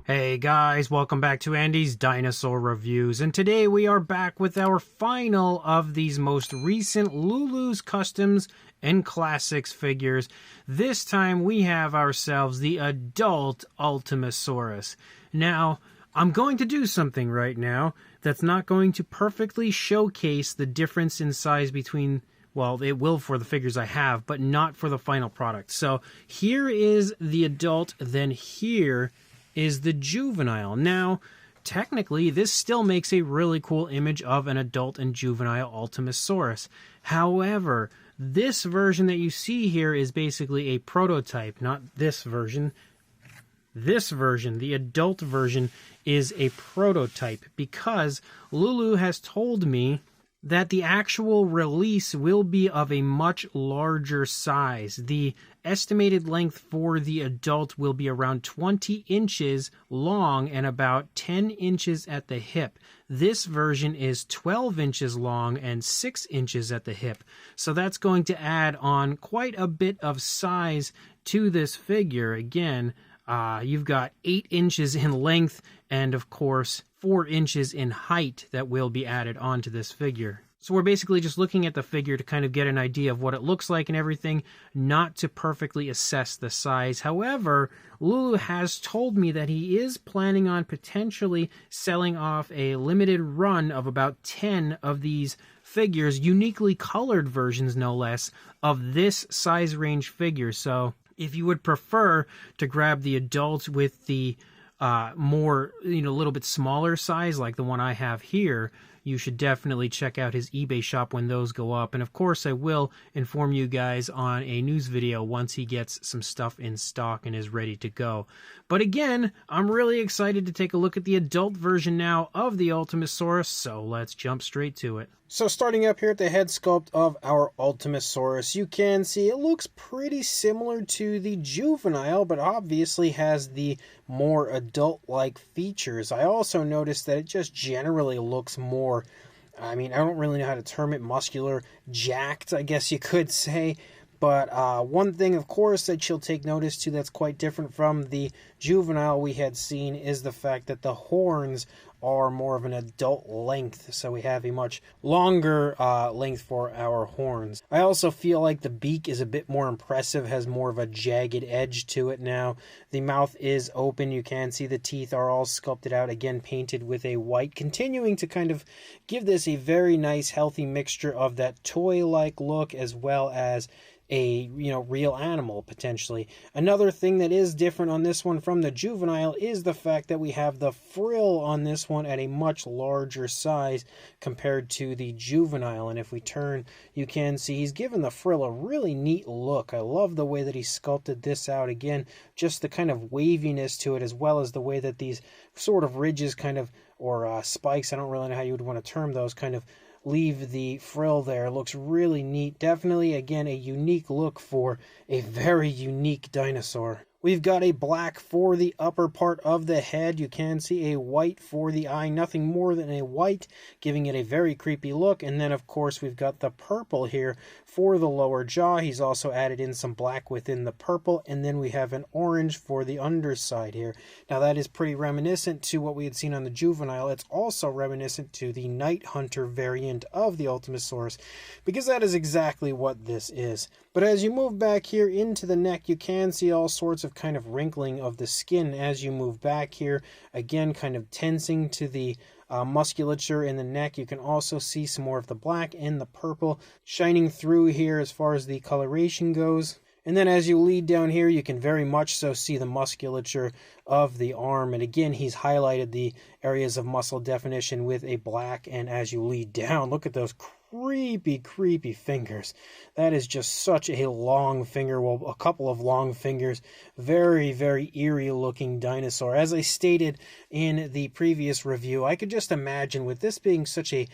Hey guys, welcome back to Andy's Dinosaur Reviews, and today we are back with our final of these most recent Lulu's Customs and Classics figures. This time we have ourselves the adult Ultimasaurus. Now, I'm going to do something right now that's not going to perfectly showcase the difference in size between, well, it will for the figures I have, but not for the final product. So here is the adult, then here is the juvenile. Now, technically, this still makes a really cool image of an adult and juvenile Ultimasaurus. However, this version that you see here is basically a prototype, not this version. This version, the adult version, is a prototype because Lulu has told me that the actual release will be of a much larger size. The estimated length for the adult will be around 20 inches long and about 10 inches at the hip. This version is 12 inches long and 6 inches at the hip. So that's going to add on quite a bit of size to this figure. Again, you've got 8 inches in length and, of course, 4 inches in height that will be added onto this figure. So we're basically just looking at the figure to kind of get an idea of what it looks like and everything, not to perfectly assess the size. However, Lulu has told me that he is planning on potentially selling off a limited run of about 10 of these figures, uniquely colored versions no less, of this size range figure. So if you would prefer to grab the adult with the more, a little bit smaller size like the one I have here, you should definitely check out his eBay shop when those go up. And of course, I will inform you guys on a news video once he gets some stuff in stock and is ready to go. But again, I'm really excited to take a look at the adult version now of the Ultimasaurus, so let's jump straight to it. So starting up here at the head sculpt of our Ultimasaurus, you can see it looks pretty similar to the juvenile, but obviously has the more adult-like features. I also noticed that it just generally looks more, I don't really know how to term it, muscular, jacked, I guess you could say. But one thing, of course, that you'll take notice to that's quite different from the juvenile we had seen is the fact that the horns are more of an adult length. So we have a much longer length for our horns. I also feel like the beak is a bit more impressive, has more of a jagged edge to it now. The mouth is open. You can see the teeth are all sculpted out, again painted with a white, continuing to kind of give this a very nice, healthy mixture of that toy-like look as well as a real animal potentially. Another thing that is different on this one from the juvenile is the fact that we have the frill on this one at a much larger size compared to the juvenile. And if we turn, you can see he's given the frill a really neat look. I love the way that he sculpted this out. Again, just the kind of waviness to it, as well as the way that these sort of ridges kind of, or spikes, I don't really know how you would want to term those, kind of leave the frill there. Looks really neat. Definitely, again, a unique look for a very unique dinosaur. We've got a black for the upper part of the head. You can see a white for the eye. Nothing more than a white, giving it a very creepy look. And then, of course, we've got the purple here for the lower jaw. He's also added in some black within the purple. And then we have an orange for the underside here. Now, that is pretty reminiscent to what we had seen on the juvenile. It's also reminiscent to the Night Hunter variant of the Ultimasaurus, because that is exactly what this is. But as you move back here into the neck, you can see all sorts of kind of wrinkling of the skin as you move back here. Again, kind of tensing to the musculature in the neck. You can also see some more of the black and the purple shining through here as far as the coloration goes. And then as you lead down here, you can very much so see the musculature of the arm. And again, he's highlighted the areas of muscle definition with a black. And as you lead down, look at those creepy fingers. That is just such a long finger. Well, a couple of long fingers. Very eerie looking dinosaur. As I stated in the previous review, I could just imagine with this being such a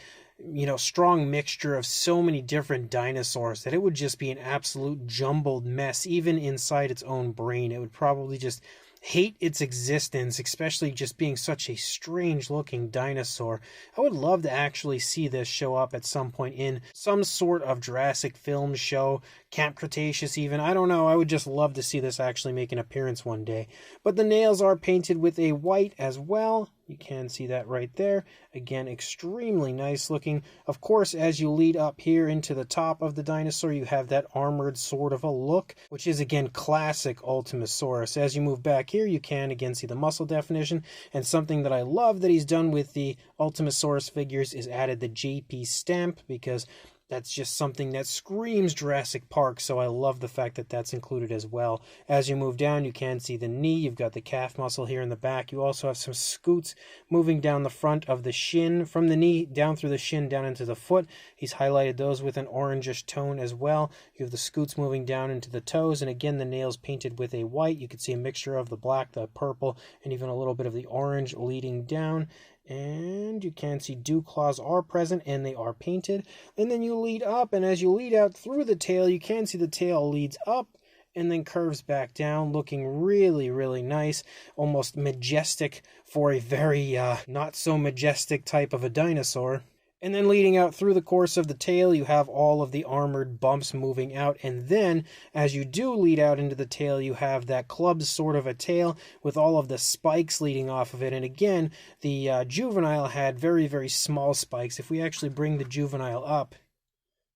strong mixture of so many different dinosaurs that it would just be an absolute jumbled mess, even inside its own brain. It would probably just hate its existence, especially just being such a strange looking dinosaur. I would love to actually see this show up at some point in some sort of Jurassic film show, Camp Cretaceous even. I don't know, I would just love to see this actually make an appearance one day. But the nails are painted with a white as well. You can see that right there. Again, extremely nice looking. Of course, as you lead up here into the top of the dinosaur, you have that armored sort of a look, which is again classic Ultimasaurus. As you move back here, you can again see the muscle definition. And something that I love that he's done with the Ultimasaurus figures is added the JP stamp, because that's just something that screams Jurassic Park, so I love the fact that that's included as well. As you move down, you can see the knee. You've got the calf muscle here in the back. You also have some scoots moving down the front of the shin, from the knee down through the shin down into the foot. He's highlighted those with an orangish tone as well. You have the scoots moving down into the toes, and again, the nails painted with a white. You can see a mixture of the black, the purple, and even a little bit of the orange leading down. And you can see dew claws are present and they are painted. And then you lead up, and as you lead out through the tail, you can see the tail leads up and then curves back down, looking really, really nice, almost majestic for a very not so majestic type of a dinosaur. And then leading out through the course of the tail, you have all of the armored bumps moving out. And then, as you do lead out into the tail, you have that club sort of a tail with all of the spikes leading off of it. And again, the juvenile had very, very small spikes. If we actually bring the juvenile up,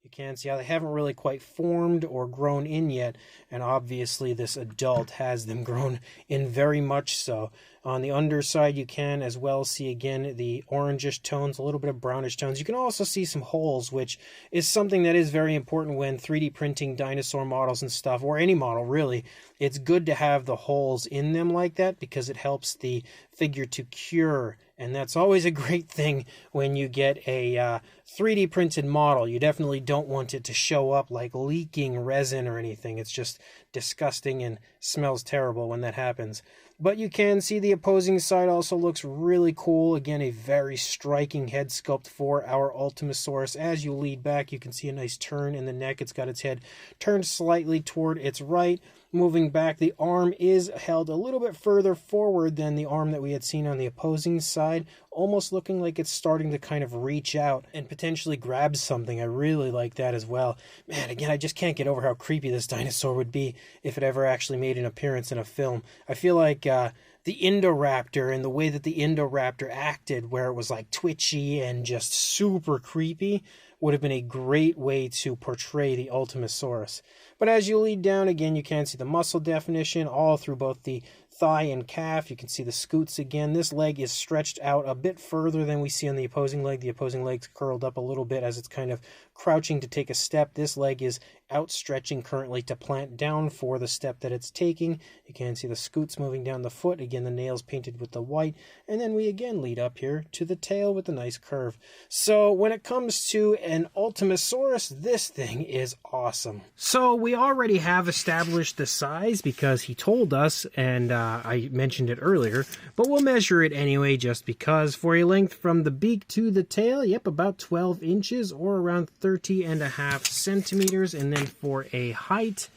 you can see how they haven't really quite formed or grown in yet. And obviously, this adult has them grown in very much so. On the underside, you can as well see, again, the orangish tones, a little bit of brownish tones. You can also see some holes, which is something that is very important when 3D printing dinosaur models and stuff, or any model, really. It's good to have the holes in them like that because it helps the figure to cure. And that's always a great thing when you get a 3D printed model. You definitely don't want it to show up like leaking resin or anything. It's just disgusting and smells terrible when that happens. But you can see the opposing side also looks really cool. Again, a very striking head sculpt for our Ultimasaurus. As you lead back, you can see a nice turn in the neck. It's got its head turned slightly toward its right. Moving back, the arm is held a little bit further forward than the arm that we had seen on the opposing side, almost looking like it's starting to kind of reach out and potentially grab something. I really like that as well. Man, again, I just can't get over how creepy this dinosaur would be if it ever actually made an appearance in a film. I feel like the Indoraptor and the way that the Indoraptor acted, where it was like twitchy and just super creepy, would have been a great way to portray the Ultimasaurus. But as you lead down, again, you can see the muscle definition all through both the thigh and calf. You can see the scoots again. This leg is stretched out a bit further than we see on the opposing leg. The opposing leg's curled up a little bit as it's kind of crouching to take a step. This leg is outstretching currently to plant down for the step that it's taking. You can see the scoots moving down the foot. Again, the nails painted with the white. And then we again lead up here to the tail with a nice curve. So when it comes to an Ultimasaurus, this thing is awesome. So we already have established the size because he told us, and I mentioned it earlier, but we'll measure it anyway just because. For a length from the beak to the tail, yep, about 12 inches or around 30.5 centimeters. And then for a height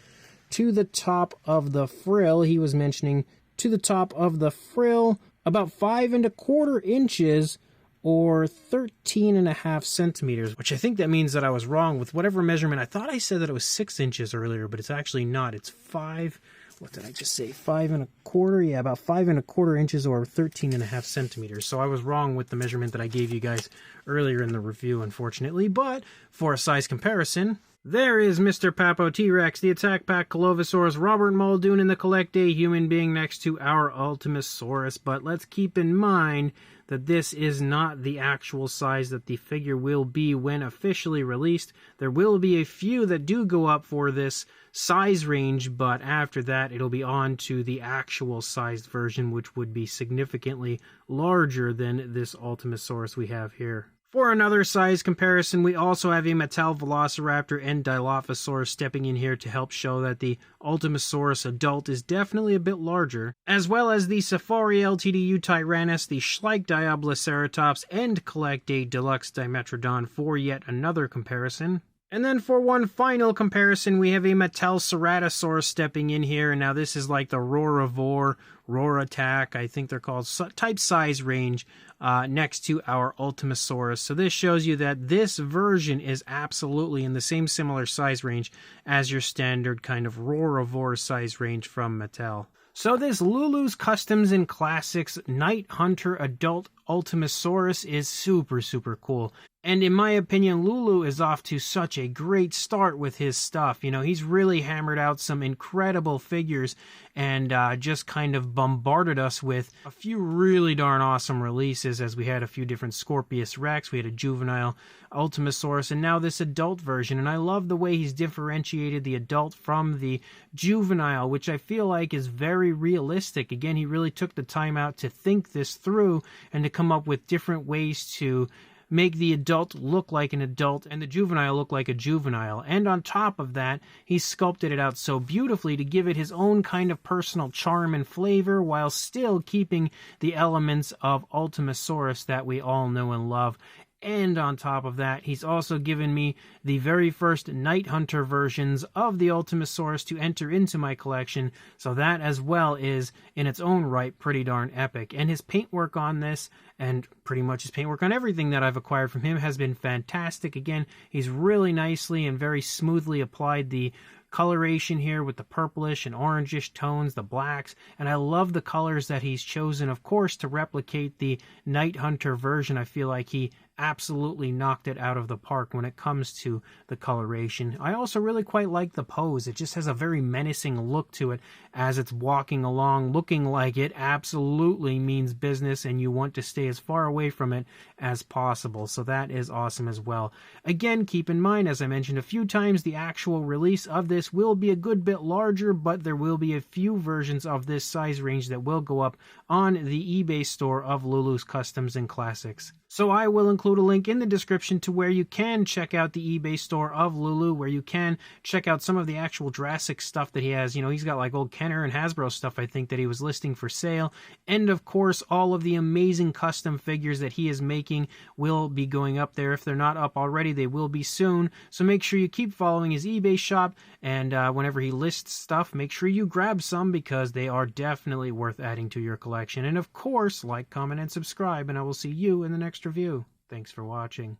to the top of the frill, he was mentioning to the top of the frill, about 5.25 inches or 13.5 centimeters, which I think that means that I was wrong with whatever measurement. I thought I said that it was 6 inches earlier, but it's actually not. It's 5. What did I just say? 5.25? Yeah, about 5.25 inches or 13.5 centimeters. So I was wrong with the measurement that I gave you guys earlier in the review, unfortunately. But for a size comparison, there is Mr. Papo T-Rex, the Attack Pack Colovisaurus, Robert Muldoon, and the Collect Day human being next to our Ultimasaurus. But let's keep in mind that this is not the actual size that the figure will be when officially released. There will be a few that do go up for this size range, but after that it'll be on to the actual sized version, which would be significantly larger than this Ultimasaurus we have here. For another size comparison, we also have a Mattel Velociraptor and Dilophosaurus stepping in here to help show that the Ultimasaurus adult is definitely a bit larger, as well as the Safari LTDU Tyrannus, the Schleich Diabloceratops, and Collect Day Deluxe Dimetrodon for yet another comparison. And then for one final comparison, we have a Mattel Ceratosaurus stepping in here. And now this is like the Roar Attack, I think they're called, type size range next to our Ultimasaurus. So this shows you that this version is absolutely in the same similar size range as your standard kind of Roar size range from Mattel. So this Lulu's Customs and Classics Night Hunter Adult Ultimasaurus is super, super cool. And in my opinion, Lulu is off to such a great start with his stuff. You know, he's really hammered out some incredible figures and just kind of bombarded us with a few really darn awesome releases, as we had a few different Scorpius Rex, we had a juvenile Ultimasaurus, and now this adult version. And I love the way he's differentiated the adult from the juvenile, which I feel like is very realistic. Again, he really took the time out to think this through and to come up with different ways to make the adult look like an adult and the juvenile look like a juvenile. And on top of that, he sculpted it out so beautifully to give it his own kind of personal charm and flavor while still keeping the elements of Ultimasaurus that we all know and love. And on top of that, he's also given me the very first Night Hunter versions of the Ultimasaurus to enter into my collection, so that as well is, in its own right, pretty darn epic. And his paintwork on this, and pretty much his paintwork on everything that I've acquired from him, has been fantastic. Again, he's really nicely and very smoothly applied the coloration here with the purplish and orangish tones, the blacks, and I love the colors that he's chosen, of course, to replicate the Night Hunter version. I feel like he absolutely knocked it out of the park when it comes to the coloration. I also really quite like the pose. It just has a very menacing look to it as it's walking along, looking like it absolutely means business and you want to stay as far away from it as possible. So that is awesome as well. Again, keep in mind, as I mentioned a few times, the actual release of this will be a good bit larger, but there will be a few versions of this size range that will go up on the eBay store of Lulu's Customs and Classics. So I will include a link in the description to where you can check out the eBay store of Lulu, where you can check out some of the actual Jurassic stuff that he has. You know, he's got like old Kenner and Hasbro stuff, I think, that he was listing for sale. And of course, all of the amazing custom figures that he is making will be going up there. If they're not up already, they will be soon. So make sure you keep following his eBay shop, and whenever he lists stuff, make sure you grab some because they are definitely worth adding to your collection. And of course, like, comment, and subscribe, and I will see you in the next review. Thanks for watching.